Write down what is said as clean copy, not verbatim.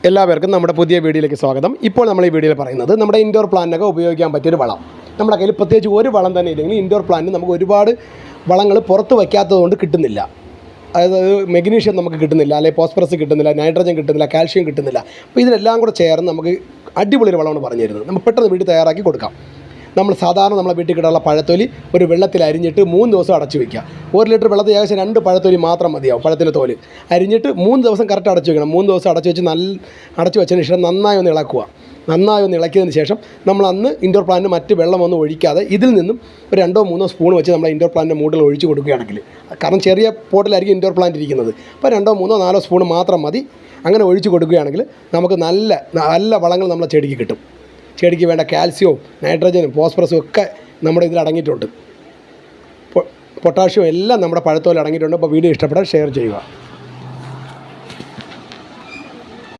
എല്ലാവർക്കും നമ്മുടെ പുതിയ വീഡിയോയിലേക്ക് സ്വാഗതം. ഇപ്പോൾ നമ്മൾ ഈ വീഡിയോയിൽ പറയുന്നത് നമ്മുടെ ഇൻഡോർ പ്ലാന്റിനൊക്കെ ഉപയോഗിക്കാൻ പറ്റിയൊരു വളം. നമ്മുടെ കയ്യിൽ പ്രത്യേകിച്ച് ഒരു വളം തന്നെ ഇല്ലെങ്കിൽ ഇൻഡോർ പ്ലാന്റിന് നമുക്ക് ഒരുപാട് വളങ്ങൾ പുറത്ത് വയ്ക്കാത്തതുകൊണ്ട് കിട്ടുന്നില്ല. അതായത് മെഗ്നീഷ്യം നമുക്ക് കിട്ടുന്നില്ല, അല്ലെങ്കിൽ ഫോസ്ഫറസ് കിട്ടുന്നില്ല, നൈട്രജൻ കിട്ടുന്നില്ല, കാൽഷ്യം കിട്ടുന്നില്ല. അപ്പോൾ ഇതിനെല്ലാം കൂടെ ചേർന്ന് നമുക്ക് അടിപൊളി വളമാണ് പറഞ്ഞു തരുന്നത്. നമുക്ക് പെട്ടെന്ന് വീട്ടിൽ തയ്യാറാക്കി കൊടുക്കാം. നമ്മൾ സാധാരണ നമ്മളെ വീട്ടിൽ കിട്ടാനുള്ള പഴത്തൊലി ഒരു വെള്ളത്തിൽ അരിഞ്ഞിട്ട് 3 ദിവസം അടച്ചു വയ്ക്കുക. 1 ലിറ്റർ വെള്ളത്തിൽ ഏകദേശം 2 പഴത്തൊലി മാത്രം മതിയാവും. പഴത്തിൻ്റെ തോല് അരിഞ്ഞിട്ട് 3 ദിവസം കറക്റ്റ് അടച്ചു വയ്ക്കണം. 3 ദിവസം അടച്ചു വെച്ച് അടച്ചു വെച്ചതിന് ശേഷം നന്നായി ഒന്ന് ഇളക്കുക. നന്നായി ഒന്ന് ഇളക്കിയതിന് ശേഷം നമ്മൾ അന്ന് ഇൻഡോർ പ്ലാന്റിന് മറ്റ് വെള്ളമൊന്നും ഒഴിക്കാതെ ഇതിൽ നിന്നും ഒരു 2-3 സ്പൂൺ വെച്ച് നമ്മൾ ഇൻഡോർ പ്ലാന്റിൻ്റെ മൂട്ടിൽ ഒഴിച്ച് കൊടുക്കുകയാണെങ്കിൽ, കാരണം ചെറിയ പോട്ടിലായിരിക്കും ഇൻഡോർ പ്ലാന്റ് ഇരിക്കുന്നത്, അപ്പോൾ 2-3-4 സ്പൂൺ മാത്രം മതി. അങ്ങനെ ഒഴിച്ച് കൊടുക്കുകയാണെങ്കിൽ നമുക്ക് നല്ല വളങ്ങൾ നമ്മളെ ചെടിക്ക് കിട്ടും. ചെടിക്ക് വേണ്ട കാൽസ്യവും നൈട്രജനും ഫോസ്ഫറസും ഒക്കെ നമ്മുടെ ഇതിൽ അടങ്ങിയിട്ടുണ്ട്. പൊട്ടാഷ്യവും എല്ലാം നമ്മുടെ പഴത്തോൽ അടങ്ങിയിട്ടുണ്ട്. അപ്പോൾ വീഡിയോ ഇഷ്ടപ്പെട്ടാൽ ഷെയർ ചെയ്യുക.